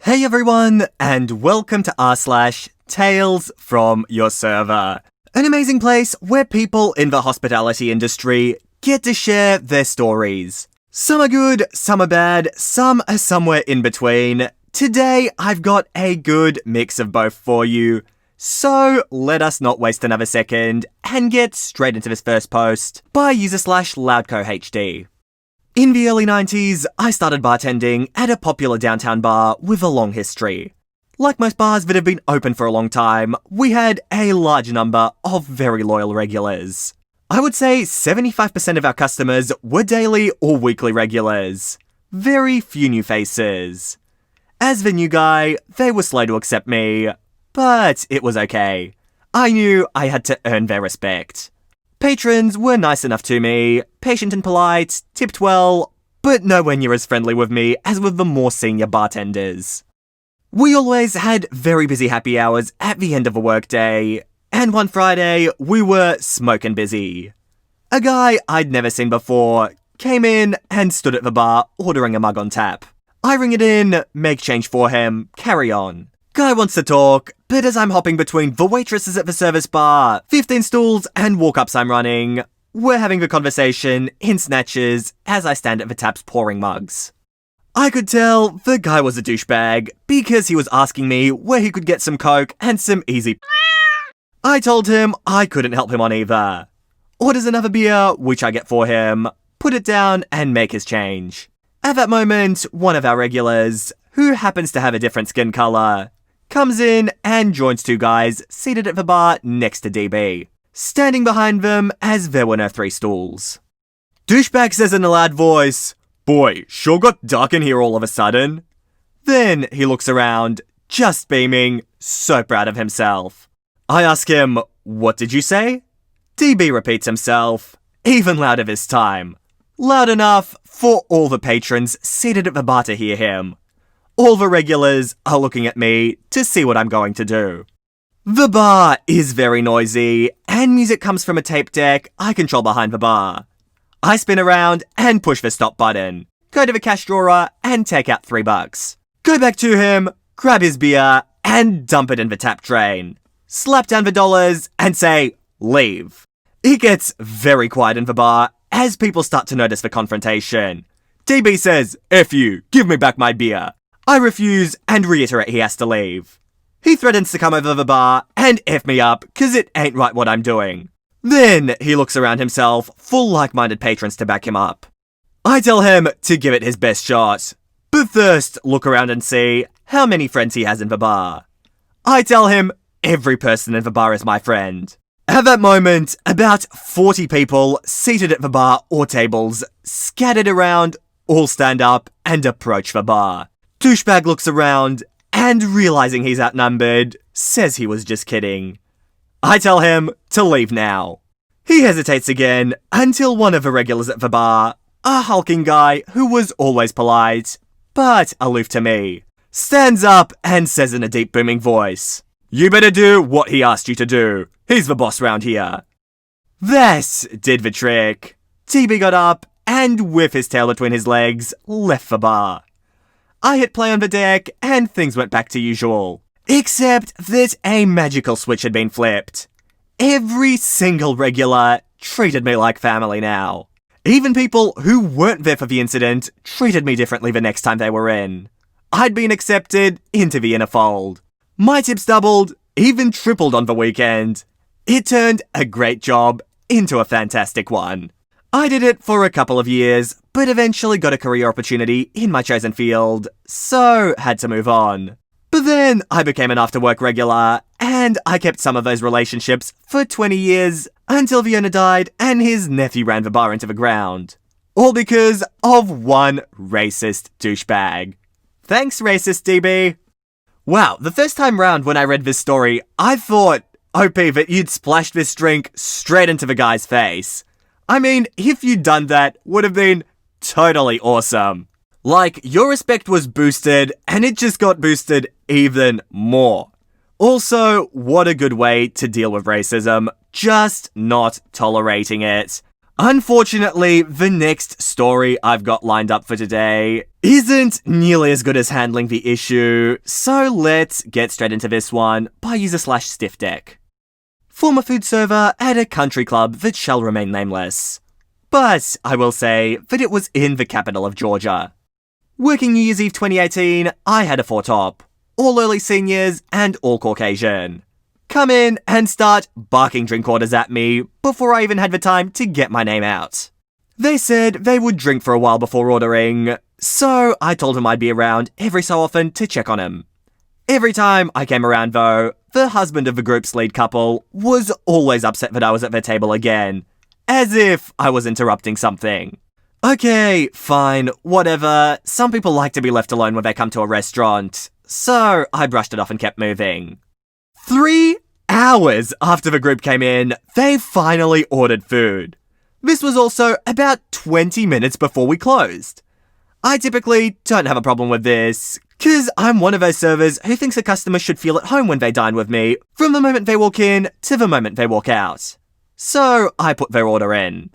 Hey everyone, and welcome to r/TalesFromYourServer, an amazing place where people in the hospitality industry get to share their stories. Some are good, some are bad, some are somewhere in between. Today, I've got a good mix of both for you. So, let us not waste another second and get straight into this first post by user/LoudcoHD. In the early 90s, I started bartending at a popular downtown bar with a long history. Like most bars that have been open for a long time, we had a large number of very loyal regulars. I would say 75% of our customers were daily or weekly regulars. Very few new faces. As the new guy, they were slow to accept me, but it was okay. I knew I had to earn their respect. Patrons were nice enough to me, patient and polite, tipped well, but nowhere near as friendly with me as with the more senior bartenders. We always had very busy happy hours at the end of a workday, and one Friday, we were smoking busy. A guy I'd never seen before came in and stood at the bar ordering a mug on tap. I ring it in, make change for him, carry on. Guy wants to talk, but as I'm hopping between the waitresses at the service bar, 15 stools and walk-ups I'm running, we're having the conversation in snatches as I stand at the taps pouring mugs. I could tell the guy was a douchebag because he was asking me where he could get some coke and some easy. I told him I couldn't help him on either. Orders another beer, which I get for him, put it down and make his change. At that moment, one of our regulars, who happens to have a different skin colour, comes in and joins two guys seated at the bar next to DB, standing behind them as there were no 3 stools. Douchebag says in a loud voice, "Boy, sure got dark in here all of a sudden." Then he looks around, just beaming, so proud of himself. I ask him, "What did you say?" DB repeats himself, even louder this time. Loud enough for all the patrons seated at the bar to hear him. All the regulars are looking at me to see what I'm going to do. The bar is very noisy, and music comes from a tape deck I control behind the bar. I spin around and push the stop button, go to the cash drawer and take out $3. Go back to him, grab his beer, and dump it in the tap drain. Slap down the dollars and say, "Leave." It gets very quiet in the bar as people start to notice the confrontation. DB says, "F you, give me back my beer." I refuse and reiterate he has to leave. He threatens to come over the bar and F me up cause it ain't right what I'm doing. Then he looks around himself for like-minded patrons to back him up. I tell him to give it his best shot, but first look around and see how many friends he has in the bar. I tell him every person in the bar is my friend. At that moment, about 40 people seated at the bar or tables, scattered around, all stand up and approach the bar. Douchebag looks around and, realizing he's outnumbered, says he was just kidding. I tell him to leave now. He hesitates again until one of the regulars at the bar, a hulking guy who was always polite, but aloof to me, stands up and says in a deep booming voice, "You better do what he asked you to do. He's the boss round here." This did the trick. TB got up and, with his tail between his legs, left the bar. I hit play on the deck and things went back to usual. Except that a magical switch had been flipped. Every single regular treated me like family now. Even people who weren't there for the incident treated me differently the next time they were in. I'd been accepted into the inner fold. My tips doubled, even tripled on the weekend. It turned a great job into a fantastic one. I did it for a couple of years, but eventually got a career opportunity in my chosen field, so had to move on. But then I became an after-work regular, and I kept some of those relationships for 20 years until the owner died and his nephew ran the bar into the ground. All because of one racist douchebag. Thanks, racist DB. Wow, the first time round when I read this story, I thought, OP, that you'd splashed this drink straight into the guy's face. I mean, if you'd done that, would have been totally awesome. Like, your respect was boosted, and it just got boosted even more. Also, what a good way to deal with racism, just not tolerating it. Unfortunately, the next story I've got lined up for today isn't nearly as good as handling the issue, so let's get straight into this one by user/stiff deck. Former food server at a country club that shall remain nameless. But I will say that it was in the capital of Georgia. Working New Year's Eve 2018, I had a four-top. All early seniors and all Caucasian. Come in and start barking drink orders at me before I even had the time to get my name out. They said they would drink for a while before ordering, so I told them I'd be around every so often to check on them. Every time I came around though, the husband of the group's lead couple was always upset that I was at their table again, as if I was interrupting something. Okay, fine, whatever, some people like to be left alone when they come to a restaurant, so I brushed it off and kept moving. 3 hours after the group came in, they finally ordered food. This was also about 20 minutes before we closed. I typically don't have a problem with this, cause I'm one of those servers who thinks a customer should feel at home when they dine with me, from the moment they walk in to the moment they walk out. So I put their order in.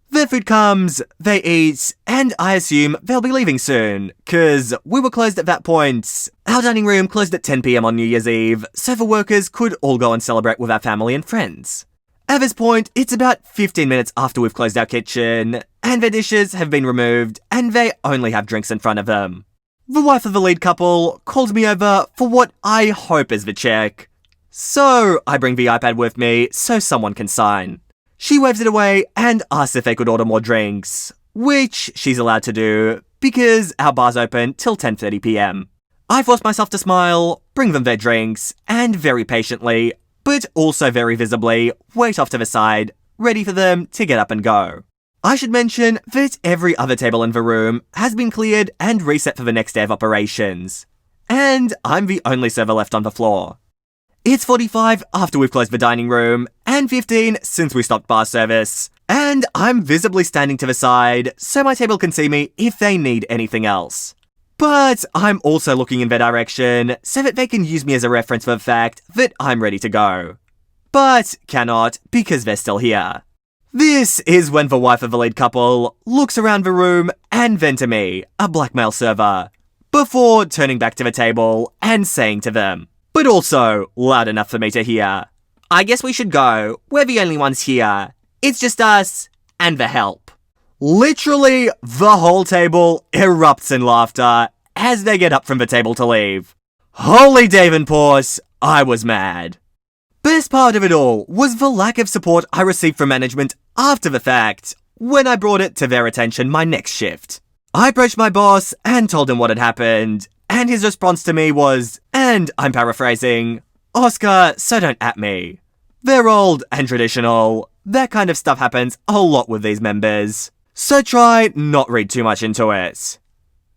Their food comes, they eat, and I assume they'll be leaving soon, cause we were closed at that point. Our dining room closed at 10 PM on New Year's Eve, so the workers could all go and celebrate with our family and friends. At this point, it's about 15 minutes after we've closed our kitchen, and their dishes have been removed, and they only have drinks in front of them. The wife of the lead couple called me over for what I hope is the check. So I bring the iPad with me so someone can sign. She waves it away and asks if they could order more drinks, which she's allowed to do because our bar's open till 10:30 PM. I force myself to smile, bring them their drinks, and very patiently, but also very visibly, wait off to the side, ready for them to get up and go. I should mention that every other table in the room has been cleared and reset for the next day of operations, and I'm the only server left on the floor. It's 45 after we've closed the dining room, and 15 since we stopped bar service, and I'm visibly standing to the side so my table can see me if they need anything else. But I'm also looking in their direction so that they can use me as a reference for the fact that I'm ready to go. But cannot because they're still here. This is when the wife of the lead couple looks around the room and then to me, a black male server, before turning back to the table and saying to them, but also loud enough for me to hear, "I guess we should go. We're the only ones here. It's just us and the help." Literally, the whole table erupts in laughter as they get up from the table to leave. Holy Davenport, I was mad. Best part of it all was the lack of support I received from management after the fact, when I brought it to their attention my next shift. I approached my boss and told him what had happened, and his response to me was, and I'm paraphrasing, "Oscar, so don't at me. They're old and traditional. That kind of stuff happens a lot with these members. So try not read too much into it."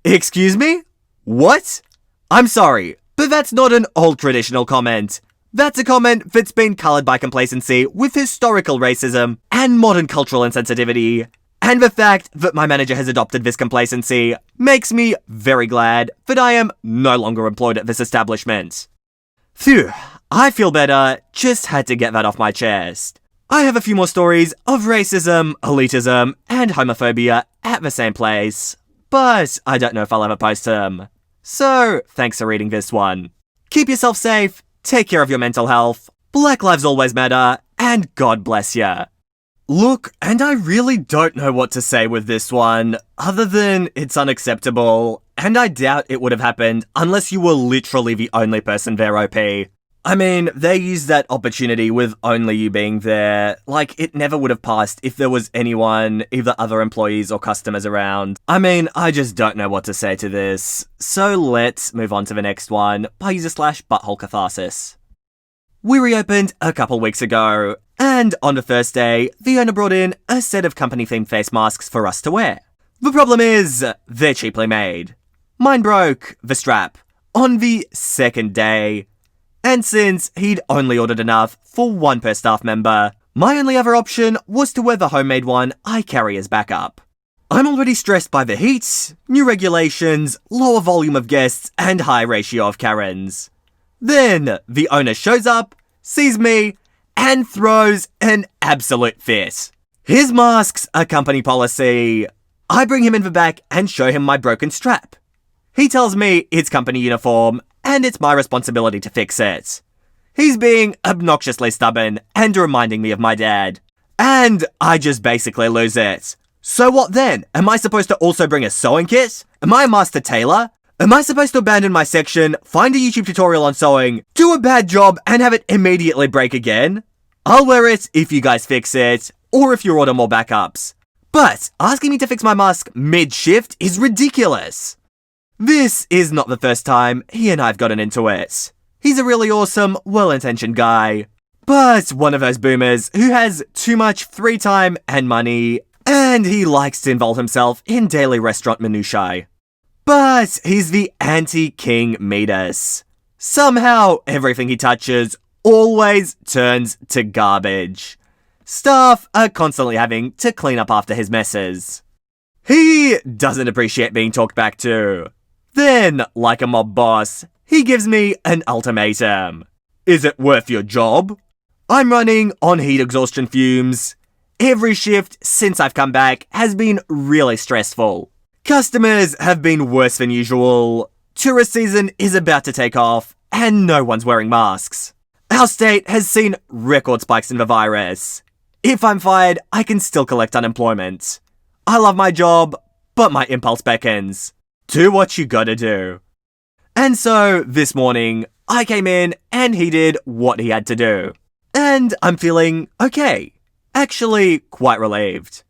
Excuse me? What? I'm sorry, but that's not an old traditional comment. That's a comment that's been coloured by complacency with historical racism and modern cultural insensitivity. And the fact that my manager has adopted this complacency makes me very glad that I am no longer employed at this establishment. Phew, I feel better, just had to get that off my chest. I have a few more stories of racism, elitism, and homophobia at the same place, but I don't know if I'll ever post them. So, thanks for reading this one. Keep yourself safe, take care of your mental health, Black lives always matter, and God bless ya. Look, and I really don't know what to say with this one, other than it's unacceptable, and I doubt it would have happened unless you were literally the only person there, OP. I mean, they used that opportunity with only you being there, like it never would have passed if there was anyone, either other employees or customers around. I mean, I just don't know what to say to this. So let's move on to the next one, by user/butthole catharsis. We reopened a couple weeks ago, and on the first day, the owner brought in a set of company-themed face masks for us to wear. The problem is, they're cheaply made. Mine broke, the strap, on the second day. And since he'd only ordered enough for one per staff member, my only other option was to wear the homemade one I carry as backup. I'm already stressed by the heat, new regulations, lower volume of guests, and high ratio of Karens. Then, the owner shows up, sees me, and throws an absolute fit. His mask's a company policy. I bring him in the back and show him my broken strap. He tells me it's company uniform and it's my responsibility to fix it. He's being obnoxiously stubborn and reminding me of my dad. And I just basically lose it. So what then? Am I supposed to also bring a sewing kit? Am I a master tailor? Am I supposed to abandon my section, find a YouTube tutorial on sewing, do a bad job, and have it immediately break again? I'll wear it if you guys fix it, or if you order more backups. But asking me to fix my mask mid-shift is ridiculous. This is not the first time he and I've gotten into it. He's a really awesome, well-intentioned guy. But one of those boomers who has too much free time and money, and he likes to involve himself in daily restaurant minutiae. But he's the anti-King Midas. Somehow, everything he touches always turns to garbage. Staff are constantly having to clean up after his messes. He doesn't appreciate being talked back to. Then, like a mob boss, he gives me an ultimatum. Is it worth your job? I'm running on heat exhaustion fumes. Every shift since I've come back has been really stressful. Customers have been worse than usual. Tourist season is about to take off, and no one's wearing masks. Our state has seen record spikes in the virus. If I'm fired, I can still collect unemployment. I love my job, but my impulse beckons. Do what you gotta do. And so, this morning, I came in and he did what he had to do. And I'm feeling okay. Actually, quite relieved.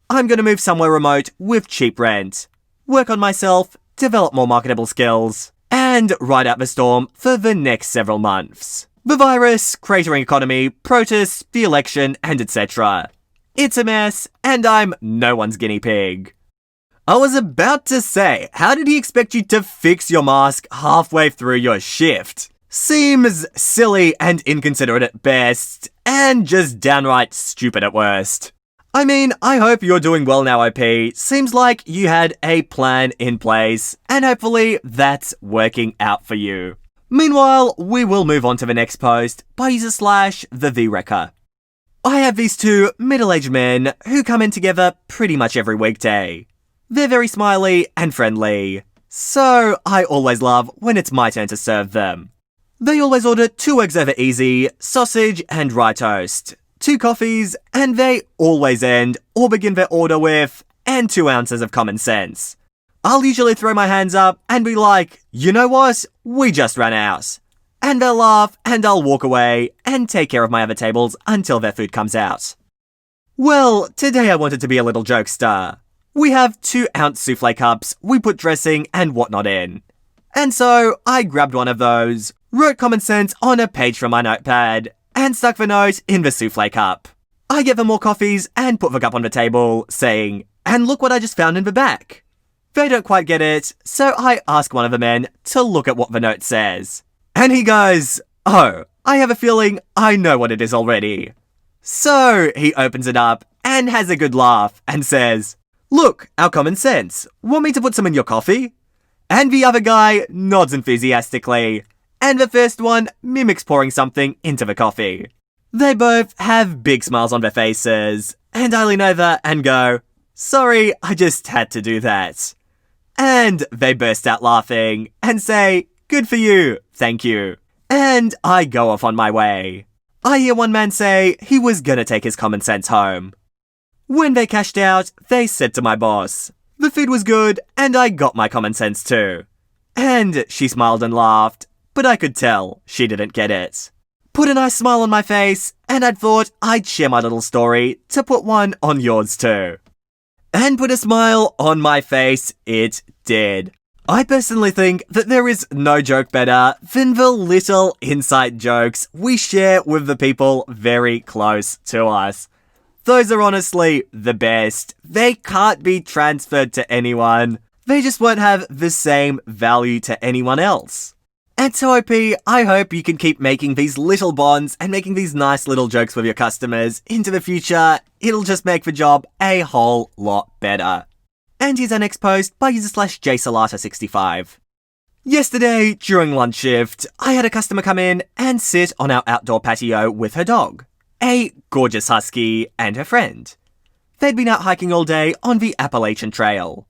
I'm gonna move somewhere remote with cheap rent, work on myself, develop more marketable skills, and ride out the storm for the next several months. The virus, cratering economy, protests, the election, and etc. It's a mess, and I'm no one's guinea pig. I was about to say, how did he expect you to fix your mask halfway through your shift? Seems silly and inconsiderate at best, and just downright stupid at worst. I mean, I hope you're doing well now, OP. Seems like you had a plan in place, and hopefully that's working out for you. Meanwhile, we will move on to the next post by user/the_wrecker. I have these two middle-aged men who come in together pretty much every weekday. They're very smiley and friendly, so I always love when it's my turn to serve them. They always order 2 eggs over easy, sausage and rye toast, 2 coffees, and they always end or begin their order with, and 2 ounces of common sense. I'll usually throw my hands up and be like, you know what, we just ran out. And they'll laugh and I'll walk away and take care of my other tables until their food comes out. Well, today I wanted to be a little jokester. We have 2-ounce souffle cups we put dressing and whatnot in. And so I grabbed one of those, wrote common sense on a page from my notepad, and stuck the note in the souffle cup. I get them more coffees and put the cup on the table, saying, and look what I just found in the back. They don't quite get it, so I ask one of the men to look at what the note says. And he goes, oh, I have a feeling I know what it is already. So he opens it up and has a good laugh and says, look, our common sense. Want me to put some in your coffee? And the other guy nods enthusiastically, and the first one mimics pouring something into the coffee. They both have big smiles on their faces, and I lean over and go, sorry, I just had to do that. And they burst out laughing and say, good for you, thank you. And I go off on my way. I hear one man say he was gonna take his common sense home. When they cashed out, they said to my boss, the food was good and I got my common sense too. And she smiled and laughed, but I could tell she didn't get it. Put a nice smile on my face, and I'd thought I'd share my little story to put one on yours too. And put a smile on my face it did. I personally think that there is no joke better than the little inside jokes we share with the people very close to us. Those are honestly the best. They can't be transferred to anyone. They just won't have the same value to anyone else. And so OP, I hope you can keep making these little bonds and making these nice little jokes with your customers into the future. It'll just make the job a whole lot better. And here's our next post by user/jsalata65. Yesterday, during lunch shift, I had a customer come in and sit on our outdoor patio with her dog, a gorgeous husky and her friend. They'd been out hiking all day on the Appalachian Trail.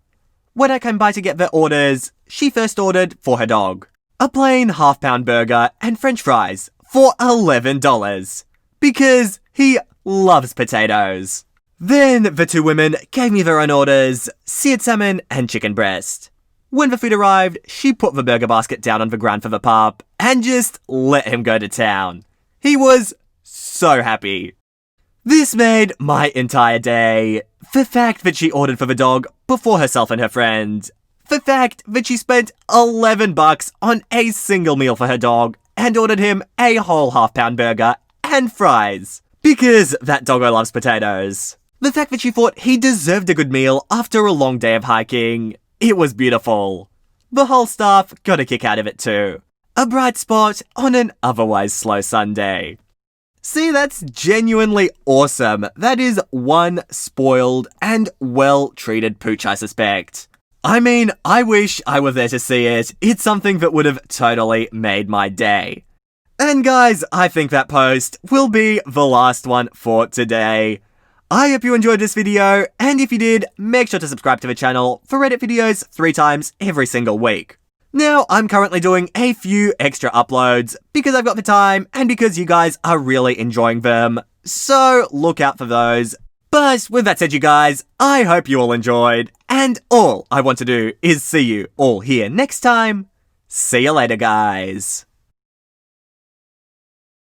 When I came by to get their orders, she first ordered for her dog a plain half-pound burger and french fries for $11 because he loves potatoes. Then the two women gave me their own orders, seared salmon and chicken breast. When the food arrived, she put the burger basket down on the ground for the pup and just let him go to town. He was so happy. This made my entire day. The fact that she ordered for the dog before herself and her friend. The fact that she spent $11 on a single meal for her dog and ordered him a whole half-pound burger and fries. Because that doggo loves potatoes. The fact that she thought he deserved a good meal after a long day of hiking. It was beautiful. The whole staff got a kick out of it too. A bright spot on an otherwise slow Sunday. See, that's genuinely awesome. That is one spoiled and well-treated pooch, I suspect. I mean, I wish I were there to see it. It's something that would have totally made my day. And guys, I think that post will be the last one for today. I hope you enjoyed this video, and if you did, make sure to subscribe to the channel for Reddit videos 3 times every single week. Now, I'm currently doing a few extra uploads because I've got the time and because you guys are really enjoying them, so look out for those. But with that said, you guys, I hope you all enjoyed, and all I want to do is see you all here next time. See you later, guys.